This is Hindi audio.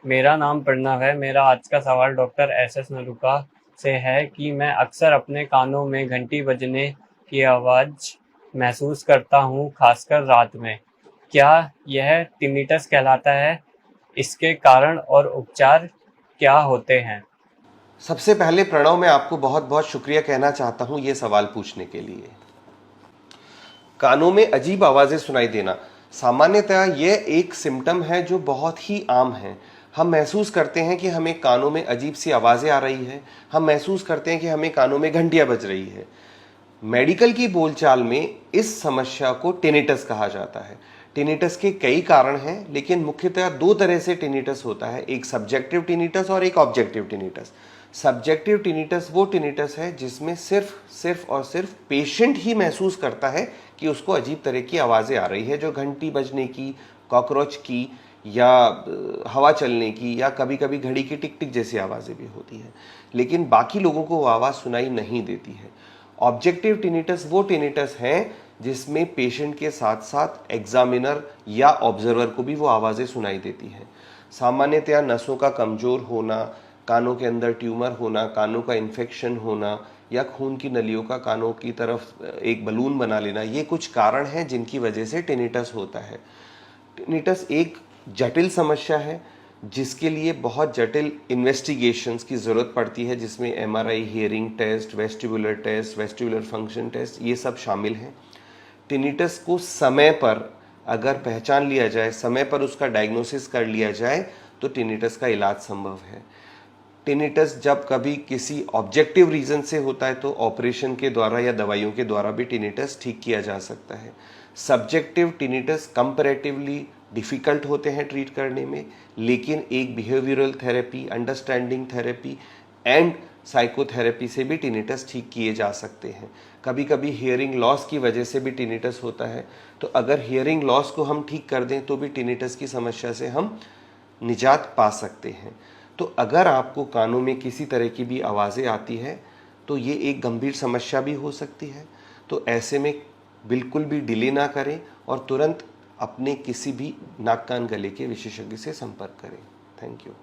मेरा नाम प्रणव है। मेरा आज का सवाल डॉक्टर एस एस नलूका से है कि मैं अक्सर अपने कानों में घंटी बजने की आवाज़ महसूस करता हूँ, खासकर रात में। क्या यह टिनिटस कहलाता है? इसके कारण और उपचार क्या होते हैं? सबसे पहले प्रणव, मैं आपको बहुत बहुत शुक्रिया कहना चाहता हूं ये सवाल पूछने के लिए। कानों में अजीब आवाजें सुनाई देना सामान्यतः यह एक सिम्टम है जो बहुत ही आम है। हम महसूस करते हैं कि हमें कानों में अजीब सी आवाजें आ रही है। हम महसूस करते हैं कि हमें कानों में घंटियां बज रही है। मेडिकल की बोलचाल में इस समस्या को टिनिटस कहा जाता है। टिनिटस के कई कारण हैं, लेकिन मुख्यतः दो तरह से टिनिटस होता है, एक सब्जेक्टिव टिनिटस और एक ऑब्जेक्टिव टिनिटस। सब्जेक्टिव टिनिटस वो टिनिटस है जिसमें सिर्फ सिर्फ और सिर्फ पेशेंट ही महसूस करता है कि उसको अजीब तरह की आवाज़ें आ रही है, जो घंटी बजने की, कॉकरोच की, या हवा चलने की, या कभी कभी घड़ी की टिक टिक जैसी आवाज़ें भी होती हैं। लेकिन बाकी लोगों को वो आवाज़ सुनाई नहीं देती है। ऑब्जेक्टिव टिनिटस वो टिनिटस है जिसमें पेशेंट के साथ साथ एग्जामिनर या ऑब्जर्वर को भी वो आवाज़ें सुनाई देती हैं। सामान्यतया नसों का कमज़ोर होना, कानों के अंदर ट्यूमर होना, कानों का इन्फेक्शन होना, या खून की नलियों का कानों की तरफ एक बलून बना लेना, ये कुछ कारण हैं जिनकी वजह से टिनिटस होता है। टिनिटस एक जटिल समस्या है जिसके लिए बहुत जटिल इन्वेस्टिगेशंस की ज़रूरत पड़ती है, जिसमें MRI, hearing test, vestibular function test, ये सब शामिल हैं। टिनिटस को समय पर अगर पहचान लिया जाए, समय पर उसका डायग्नोसिस कर लिया जाए, तो टिनिटस का इलाज संभव है। टिनिटस जब कभी किसी ऑब्जेक्टिव रीज़न से होता है तो ऑपरेशन के द्वारा या दवाइयों के द्वारा भी टिनिटस ठीक किया जा सकता है। सब्जेक्टिव टिनिटस कंपैरेटिवली डिफ़िकल्ट होते हैं ट्रीट करने में, लेकिन एक behavioural therapy, understanding therapy and psychotherapy से भी टिनिटस ठीक किए जा सकते हैं। कभी कभी हियरिंग लॉस की वजह से भी टिनिटस होता है, तो अगर हियरिंग लॉस को हम ठीक कर दें तो भी टिनिटस की समस्या से हम निजात पा सकते हैं। तो अगर आपको कानों में किसी तरह की भी आवाज़ें आती है तो ये एक गंभीर समस्या भी हो सकती है। तो ऐसे में बिल्कुल भी डिले ना करें और तुरंत अपने किसी भी नाक कान गले के विशेषज्ञ से संपर्क करें। Thank you.